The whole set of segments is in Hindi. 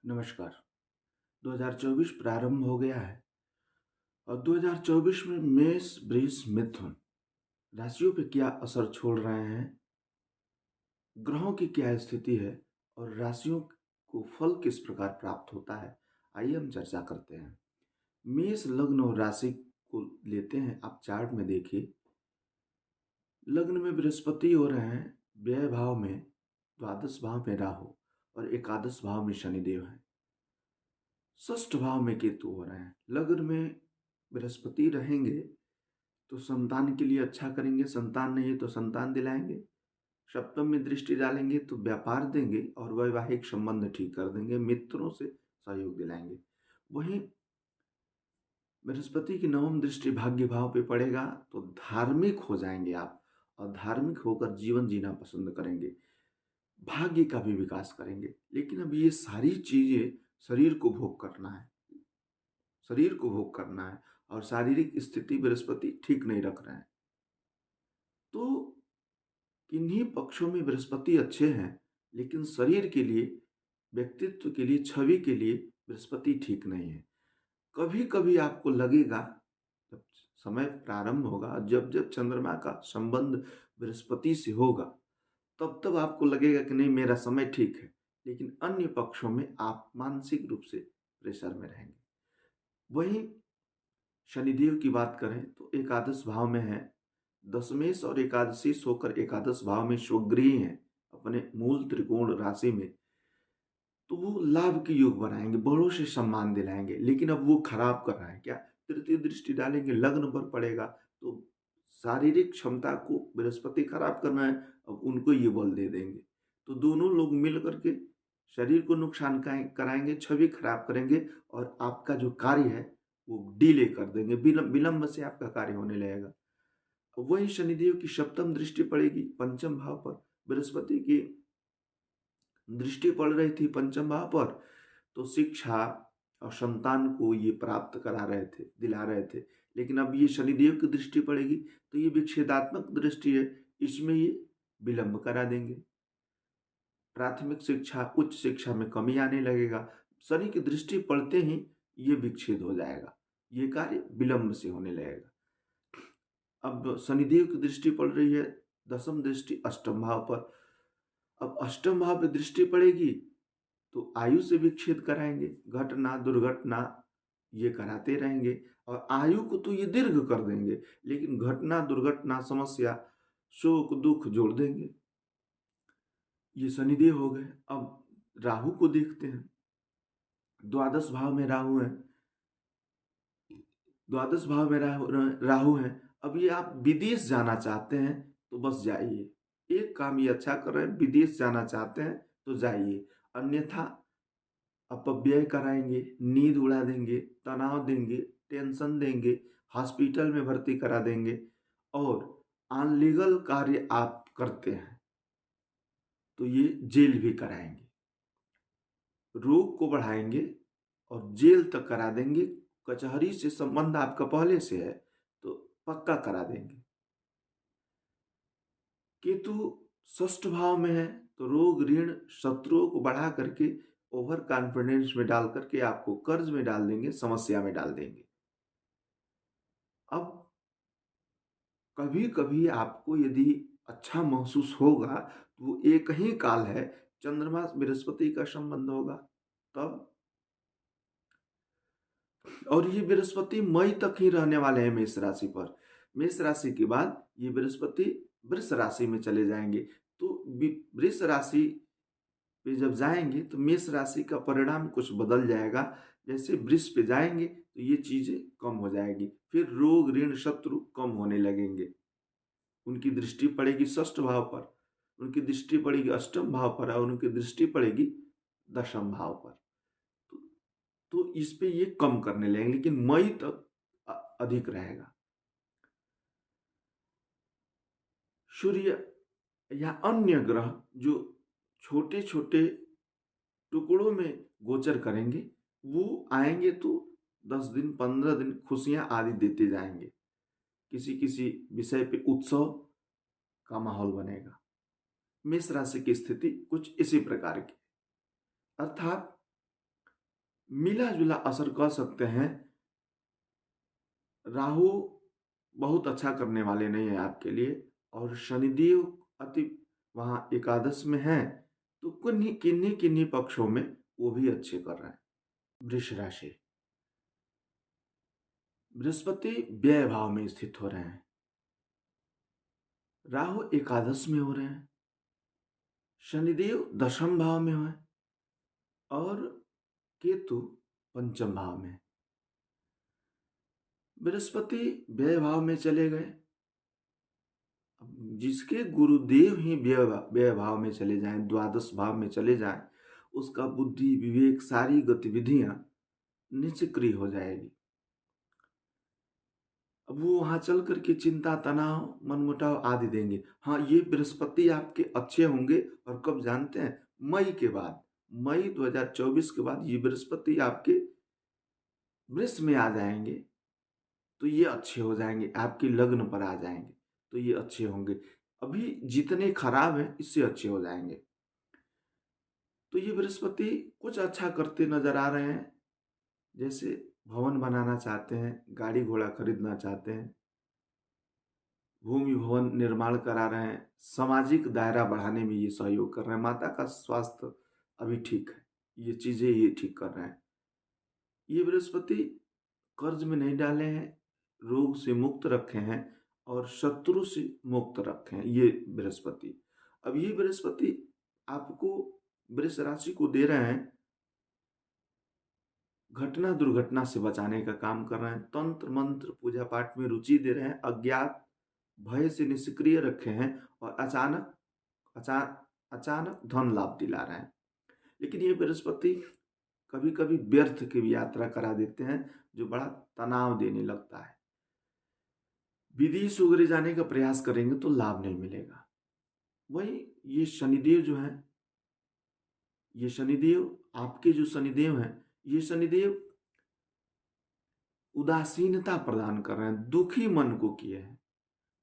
नमस्कार। 2024 प्रारंभ हो गया है और 2024 में मेष, वृष, मिथुन राशियों पे क्या असर छोड़ रहे हैं, ग्रहों की क्या स्थिति है और राशियों को फल किस प्रकार प्राप्त होता है, आइए हम चर्चा करते हैं। मेष लग्न और राशि को लेते हैं। आप चार्ट में देखिए, लग्न में बृहस्पति हो रहे हैं, व्यय भाव में, द्वादश भाव में राहु और एकादश भाव में शनिदेव है, षष्ठ भाव में केतु हो रहे हैं। लग्न में बृहस्पति रहेंगे तो संतान के लिए अच्छा करेंगे, संतान नहीं है तो संतान दिलाएंगे। सप्तम में दृष्टि डालेंगे तो व्यापार देंगे और वैवाहिक संबंध ठीक कर देंगे, मित्रों से सहयोग दिलाएंगे। वहीं बृहस्पति की नवम दृष्टि भाग्य भाव पे पड़ेगा तो धार्मिक हो जाएंगे आप और धार्मिक होकर जीवन जीना पसंद करेंगे, भाग्य का भी विकास करेंगे। लेकिन अब ये सारी चीजें शरीर को भोग करना है, शरीर को भोग करना है और शारीरिक स्थिति बृहस्पति ठीक नहीं रख रहे हैं। तो किन्हीं पक्षों में बृहस्पति अच्छे हैं, लेकिन शरीर के लिए, व्यक्तित्व के लिए, छवि के लिए बृहस्पति ठीक नहीं है। कभी कभी आपको लगेगा, जब समय प्रारंभ होगा, जब जब चंद्रमा का संबंध बृहस्पति से होगा, तब तब आपको लगेगा कि नहीं मेरा समय ठीक है, लेकिन अन्य पक्षों में आप मानसिक रूप से प्रेशर में रहेंगे। वहीं शनिदेव की बात करें तो एकादश भाव में है, दशमेश और एकादशीश होकर एकादश भाव में स्वगृही हैं अपने मूल त्रिकोण राशि में, तो वो लाभ के योग बनाएंगे, बड़ों से सम्मान दिलाएंगे। लेकिन अब वो खराब कर रहा है क्या, तृतीय दृष्टि डालेंगे, लग्न पर पड़ेगा तो शारीरिक क्षमता को बृहस्पति खराब करना है, अब उनको ये बल दे देंगे। तो दोनों लोग मिल करके शरीर को नुकसान कराएंगे, छवि खराब करेंगे और आपका जो कार्य है वो डिले कर देंगे, विलंब से आपका कार्य होने लगेगा। वही शनिदेव की सप्तम दृष्टि पड़ेगी पंचम भाव पर, बृहस्पति की दृष्टि पड़ रही थी पंचम भाव पर, तो शिक्षा और संतान को ये प्राप्त करा रहे थे, दिला रहे थे। लेकिन अब ये शनिदेव की दृष्टि पड़ेगी तो ये विच्छेदात्मक दृष्टि है, इसमें ये विलंब करा देंगे, प्राथमिक शिक्षा उच्च शिक्षा में कमी आने लगेगा। शनि की दृष्टि पड़ते ही ये विच्छेद हो जाएगा, ये कार्य विलंब से होने लगेगा। अब शनिदेव की दृष्टि पड़ रही है, दसम दृष्टि अष्टम भाव पर। अब अष्टम भाव पे दृष्टि पड़ेगी तो आयु से विच्छेद कराएंगे, घटना दुर्घटना ये कराते रहेंगे और आयु को तो ये दीर्घ कर देंगे, लेकिन घटना दुर्घटना समस्या शोक दुख जोड़ देंगे। ये शनिदेव हो गए। अब राहु को देखते हैं, द्वादश भाव में राहु है, द्वादश भाव में राहु है। अब ये आप विदेश जाना चाहते हैं तो बस जाइए, एक काम ये अच्छा कर रहे हैं, विदेश जाना चाहते हैं तो जाइए, अन्यथा अपव्यय कराएंगे, नींद उड़ा देंगे, तनाव देंगे, टेंशन देंगे, हॉस्पिटल में भर्ती करा देंगे। और अनलीगल कार्य आप करते हैं तो ये जेल भी कराएंगे, रोग को बढ़ाएंगे और जेल तक करा देंगे। कचहरी से संबंध आपका पहले से है तो पक्का करा देंगे। केतु षष्ठ भाव में है तो रोग ऋण शत्रुओं को बढ़ा करके ओवर कॉन्फिडेंस में डाल करके आपको कर्ज में डाल देंगे, समस्या में डाल देंगे। अब कभी कभी आपको यदि अच्छा महसूस होगा तो वो एक ही काल है, चंद्रमा बृहस्पति का संबंध होगा तब। और ये बृहस्पति मई तक ही रहने वाले हैं मेष राशि पर। मेष राशि के बाद ये बृहस्पति वृष राशि में चले जाएंगे। तो वृष राशि पे जब जाएंगे तो मेष राशि का परिणाम कुछ बदल जाएगा। जैसे वृष पे जाएंगे तो ये चीजें कम हो जाएगी, फिर रोग ऋण शत्रु कम होने लगेंगे। उनकी दृष्टि पड़ेगी षष्ठ भाव पर, उनकी दृष्टि पड़ेगी अष्टम भाव पर और उनकी दृष्टि पड़ेगी दशम भाव पर। तो, तो इस पे ये कम करने लगेंगे, लेकिन मई तक अधिक रहेगा। सूर्य या अन्य ग्रह जो छोटे छोटे टुकड़ों में गोचर करेंगे, वो आएंगे तो 10 दिन 15 दिन खुशियां आदि देते जाएंगे, किसी किसी विषय पे उत्सव का माहौल बनेगा। मेष राशि की स्थिति कुछ इसी प्रकार की, अर्थात मिला जुला असर कह सकते हैं। राहु बहुत अच्छा करने वाले नहीं है आपके लिए, और शनिदेव अति वहाँ एकादश में है, तो किन्हीं किन्हीं किन्हीं पक्षों में वो भी अच्छे कर रहे हैं। वृष राशि, बृहस्पति व्यय भाव में स्थित हो रहे हैं, राहु एकादश में हो रहे हैं, शनिदेव दशम भाव में है, और केतु पंचम भाव में। बृहस्पति व्यय भाव में चले गए। जिसके गुरुदेव ही व्यय भाव में चले जाएं, द्वादश भाव में चले जाएं, उसका बुद्धि विवेक सारी गतिविधियां निष्क्रिय हो जाएगी। अब वो वहां चल करके चिंता तनाव मनमुटाव आदि देंगे। हाँ, ये बृहस्पति आपके अच्छे होंगे, और कब जानते हैं? मई के बाद, मई 2024 के बाद ये बृहस्पति आपके वृष में आ जाएंगे, तो ये अच्छे हो जाएंगे, आपके लग्न पर आ जाएंगे, तो ये अच्छे होंगे। अभी जितने खराब हैं इससे अच्छे हो जाएंगे। तो ये बृहस्पति कुछ अच्छा करते नजर आ रहे हैं, जैसे भवन बनाना चाहते हैं, गाड़ी घोड़ा खरीदना चाहते हैं, भूमि भवन निर्माण करा रहे हैं, सामाजिक दायरा बढ़ाने में ये सहयोग कर रहे हैं, माता का स्वास्थ्य अभी ठीक है, ये चीजें ये ठीक कर रहे हैं। ये बृहस्पति कर्ज में नहीं डाले हैं, रोग से मुक्त रखे हैं, और शत्रु से मुक्त रखे हैं ये बृहस्पति। अब ये बृहस्पति आपको वृष राशि को दे रहे हैं, घटना दुर्घटना से बचाने का काम कर रहे हैं, तंत्र मंत्र पूजा पाठ में रुचि दे रहे हैं, अज्ञात भय से निष्क्रिय रखे हैं, और अचा, अचानक धन लाभ दिला रहे हैं। लेकिन ये बृहस्पति कभी कभी व्यर्थ की भी यात्रा करा देते हैं, जो बड़ा तनाव देने लगता है। विदेश वगैरह जाने का प्रयास करेंगे तो लाभ नहीं मिलेगा। वही ये शनिदेव जो है, ये शनिदेव आपके जो शनिदेव हैं, ये शनिदेव उदासीनता प्रदान कर रहे हैं, दुखी मन को किए हैं।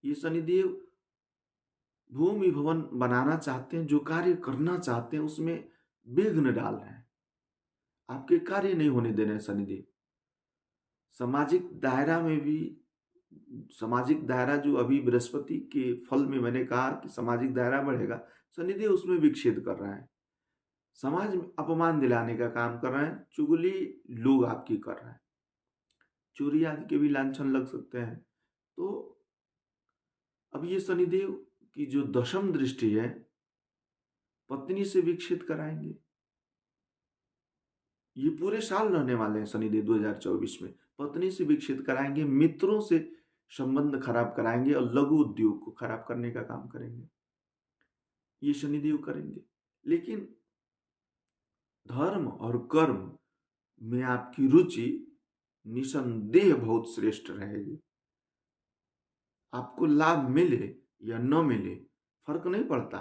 ये शनिदेव भूमि भवन बनाना चाहते हैं, जो कार्य करना चाहते हैं उसमें विघ्न डाल रहे हैं, आपके कार्य नहीं होने दे रहे हैं शनिदेव। सामाजिक दायरा में भी, सामाजिक दायरा जो अभी बृहस्पति के फल में मैंने कहा कि सामाजिक दायरा बढ़ेगा, शनिदेव उसमें विक्षेप कर रहा है, समाज में अपमान दिलाने का काम कर रहे हैं, चुगली लोग आपकी कर रहे हैं, चोरी आदि के भी लांछन लग सकते हैं। तो अब ये शनिदेव की जो दशम दृष्टि है, पत्नी से विक्षेप कराएंगे। ये पूरे साल रहने वाले हैं शनिदेव 2024 में, पत्नी से विक्षेप कराएंगे, मित्रों से संबंध खराब कराएंगे, और लघु उद्योग को खराब करने का काम करेंगे, ये शनिदेव करेंगे। लेकिन धर्म और कर्म में आपकी रुचि निसंदेह बहुत श्रेष्ठ रहेगी। आपको लाभ मिले या न मिले फर्क नहीं पड़ता,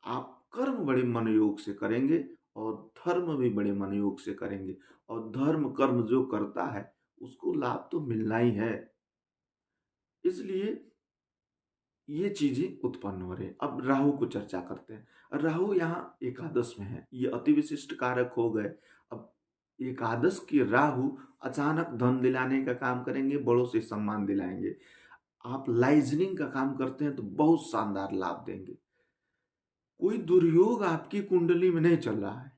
आप कर्म बड़े मनोयोग से करेंगे, और धर्म भी बड़े मनोयोग से करेंगे, और धर्म कर्म जो करता है उसको लाभ तो मिलना ही है। इसलिए ये चीजें उत्पन्न हो रही है। अब राहु को चर्चा करते हैं। राहु यहाँ एकादश में है, ये अति विशिष्ट कारक हो गए। अब एकादश के राहु अचानक धन दिलाने का काम करेंगे, बड़ों से सम्मान दिलाएंगे। आप लाइजनिंग का काम करते हैं तो बहुत शानदार लाभ देंगे। कोई दुर्योग आपकी कुंडली में नहीं चल रहा है,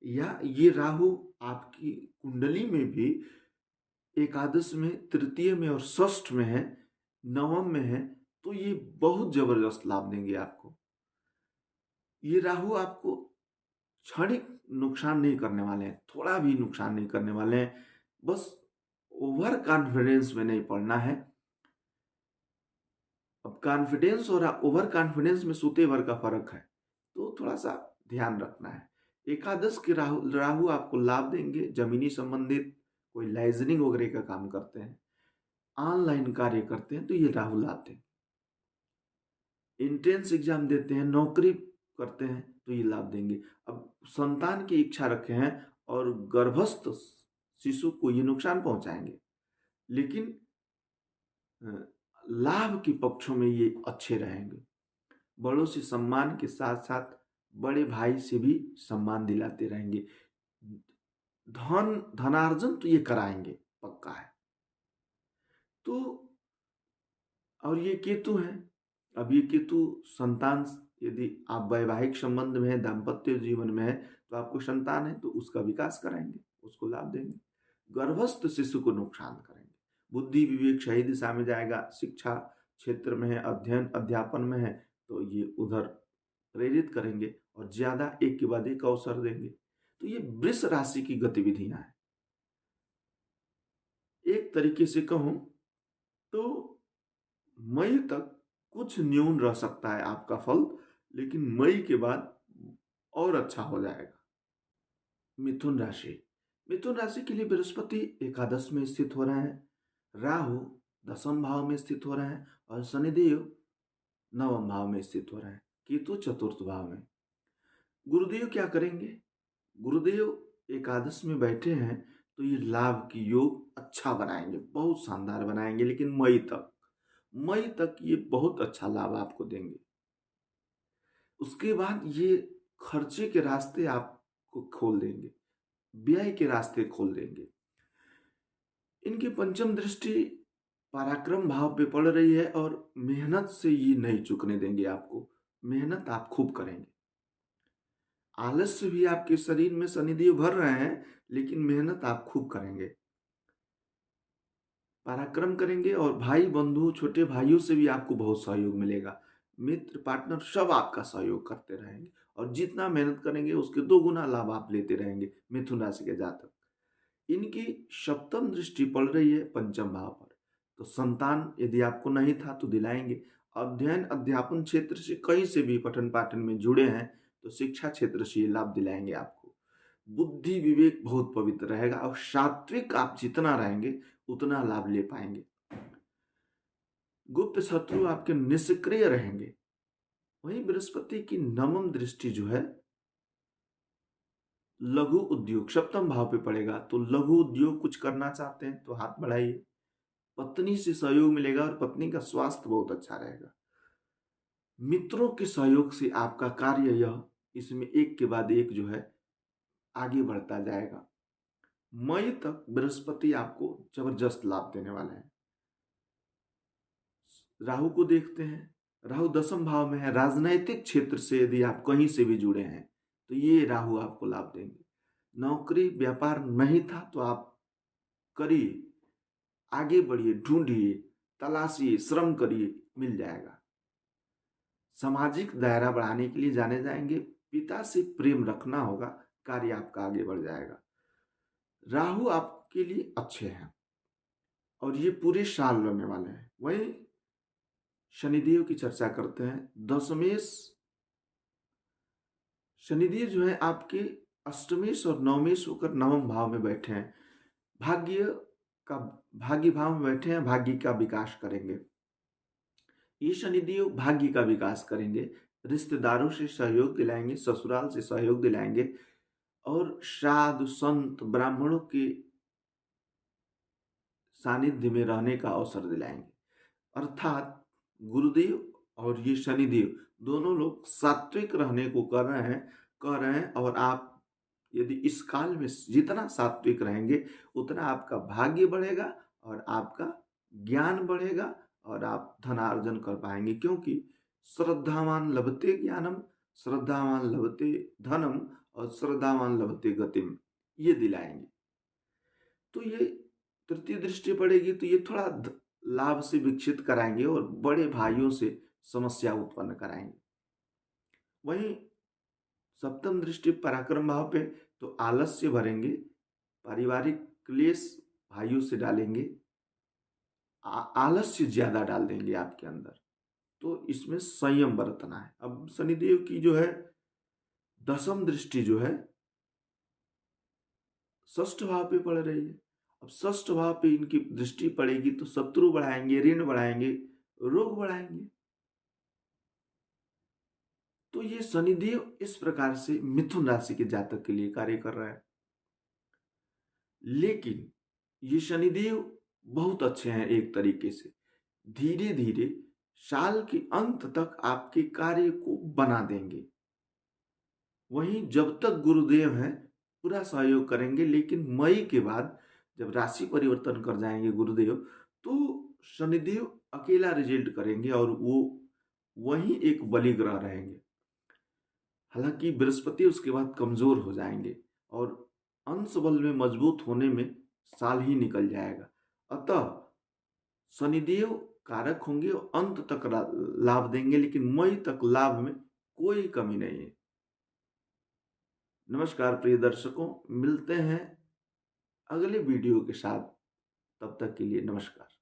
या ये राहु आपकी कुंडली में भी एकादश में, तृतीय में और षष्ठ में है, नवम में है, तो ये बहुत जबरदस्त लाभ देंगे आपको। ये राहु आपको क्षणिक नुकसान नहीं करने वाले हैं, थोड़ा भी नुकसान नहीं करने वाले हैं। बस ओवर कॉन्फिडेंस में नहीं पड़ना है। अब कॉन्फिडेंस और ओवर कॉन्फिडेंस में सूते भर का फर्क है, तो थोड़ा सा ध्यान रखना है। एकादश के राहु आपको लाभ देंगे। जमीनी संबंधित कोई लाइजनिंग वगैरह का काम करते हैं, ऑनलाइन कार्य करते हैं, तो ये राहु लाभ देंगे। एंट्रेंस एग्जाम देते हैं, नौकरी करते हैं, तो ये लाभ देंगे। अब संतान की इच्छा रखे हैं और गर्भस्थ शिशु को ये नुकसान पहुंचाएंगे, लेकिन लाभ के पक्षों में ये अच्छे रहेंगे। बड़ों से सम्मान के साथ साथ बड़े भाई से भी सम्मान दिलाते रहेंगे। धनार्जन तो ये कराएंगे, पक्का है। तो और ये केतु है, अब ये केतु संतान, यदि आप वैवाहिक संबंध में है, दाम्पत्य जीवन में है, तो आपको संतान है तो उसका विकास कराएंगे, उसको लाभ देंगे। गर्भस्थ शिशु को नुकसान करेंगे। बुद्धि विवेक सही दिशा में जाएगा। शिक्षा क्षेत्र में है, अध्ययन अध्यापन में है, तो ये उधर प्रेरित करेंगे और ज्यादा एक के बाद एक अवसर देंगे। तो ये वृष राशि की गतिविधियां हैं। एक तरीके से कहूं तो मई तक कुछ न्यून रह सकता है आपका फल, लेकिन मई के बाद और अच्छा हो जाएगा। मिथुन राशि, मिथुन राशि के लिए बृहस्पति एकादश में स्थित हो रहे हैं, राहु दसम भाव में स्थित हो रहे हैं और शनिदेव नवम भाव में स्थित हो रहे हैं, केतु चतुर्थ भाव में। गुरुदेव क्या करेंगे? गुरुदेव एकादश में बैठे हैं तो ये लाभ की योग अच्छा बनाएंगे, बहुत शानदार बनाएंगे, लेकिन मई तक ये बहुत अच्छा लाभ आपको देंगे। उसके बाद ये खर्चे के रास्ते आपको खोल देंगे, व्यय के रास्ते खोल देंगे। इनकी पंचम दृष्टि पराक्रम भाव पे पड़ रही है और मेहनत से ये नहीं चूकने देंगे आपको। मेहनत आप खूब करेंगे। आलस्य भी आपके शरीर में शनिदेव भर रहे हैं, लेकिन मेहनत आप खूब करेंगे, पराक्रम करेंगे और भाई बंधु छोटे भाइयों से भी आपको बहुत सहयोग मिलेगा। मित्र पार्टनर सब आपका सहयोग करते रहेंगे और जितना मेहनत करेंगे उसके 2 गुना लाभ आप लेते रहेंगे। मिथुन राशि के जातक, इनकी सप्तम दृष्टि पड़ रही है पंचम भाव पर, तो संतान यदि आपको नहीं था तो दिलाएंगे। अध्ययन अध्यापन क्षेत्र से कहीं से भी पठन पाठन में जुड़े हैं तो शिक्षा क्षेत्र से ये लाभ दिलाएंगे आपको। बुद्धि विवेक बहुत पवित्र रहेगा और सात्विक आप जितना रहेंगे उतना लाभ ले पाएंगे। गुप्त शत्रु आपके निष्क्रिय रहेंगे। वहीं बृहस्पति की नवम दृष्टि जो है लघु उद्योग सप्तम भाव पे पड़ेगा, तो लघु उद्योग कुछ करना चाहते हैं तो हाथ बढ़ाइए। पत्नी से सहयोग मिलेगा और पत्नी का स्वास्थ्य बहुत अच्छा रहेगा। मित्रों के सहयोग से आपका कार्य यह इसमें एक के बाद एक जो है आगे बढ़ता जाएगा। मई तक बृहस्पति आपको जबरदस्त लाभ देने वाले हैं। राहु को देखते हैं, राहु दसम भाव में है। राजनैतिक क्षेत्र से यदि आप कहीं से भी जुड़े हैं तो ये राहु आपको लाभ देंगे। नौकरी व्यापार नहीं था तो आप करिए, आगे बढ़िए, ढूंढिए, तलाशिए, श्रम करिए, मिल जाएगा। सामाजिक दायरा बढ़ाने के लिए जाने जाएंगे। पिता से प्रेम रखना होगा, कार्य आपका आगे बढ़ जाएगा। राहु आपके लिए अच्छे हैं और ये पूरे साल रहने वाले हैं। वहीं शनिदेव की चर्चा करते हैं। दशमेश शनिदेव जो है आपके अष्टमेश और नवमेश होकर नवम भाव में बैठे हैं। भाग्य का भाग्य भाव में बैठे हैं, भाग्य का विकास करेंगे। ये शनिदेव भाग्य का विकास करेंगे, रिश्तेदारों से सहयोग दिलाएंगे, ससुराल से सहयोग दिलाएंगे और साधु संत ब्राह्मणों के सानिध्य में रहने का अवसर दिलाएंगे। अर्थात गुरुदेव और ये शनिदेव दोनों लोग सात्विक रहने को कह रहे हैं और आप यदि इस काल में जितना सात्विक रहेंगे उतना आपका भाग्य बढ़ेगा और आपका ज्ञान बढ़ेगा और आप धनार्जन कर पाएंगे, क्योंकि श्रद्धावान लभते ज्ञानम, श्रद्धावान लभते धनम और श्रद्धावान लभते गतिम, ये दिलाएंगे। तो ये तृतीय दृष्टि पड़ेगी तो ये थोड़ा लाभ से विकसित कराएंगे और बड़े भाइयों से समस्या उत्पन्न कराएंगे। वहीं सप्तम दृष्टि पराक्रम भाव पे तो आलस्य भरेंगे, पारिवारिक क्लेश भाइयों से डालेंगे, आलस्य ज्यादा डाल देंगे आपके अंदर, तो इसमें संयम बरतना है। अब शनिदेव की जो है दसम दृष्टि जो है षष्ठ भाव पे पड़ रही है। अब षष्ठ भाव पे इनकी दृष्टि पड़ेगी तो शत्रु बढ़ाएंगे, ऋण बढ़ाएंगे, रोग बढ़ाएंगे। तो ये शनिदेव इस प्रकार से मिथुन राशि के जातक के लिए कार्य कर रहा है। लेकिन ये शनिदेव बहुत अच्छे हैं एक तरीके से, धीरे धीरे साल के अंत तक आपके कार्य को बना देंगे। वहीं जब तक गुरुदेव हैं पूरा सहयोग करेंगे। लेकिन मई के बाद जब राशि परिवर्तन कर जाएंगे गुरुदेव, तो शनिदेव अकेला रिजल्ट करेंगे और वो वही एक बलि ग्रह रहेंगे। हालांकि बृहस्पति उसके बाद कमजोर हो जाएंगे और अंश बल में मजबूत होने में साल ही निकल जाएगा। अतः शनिदेव कारक होंगे और अंत तक लाभ देंगे, लेकिन मई तक लाभ में कोई कमी नहीं है। नमस्कार प्रिय दर्शकों, मिलते हैं अगले वीडियो के साथ। तब तक के लिए नमस्कार।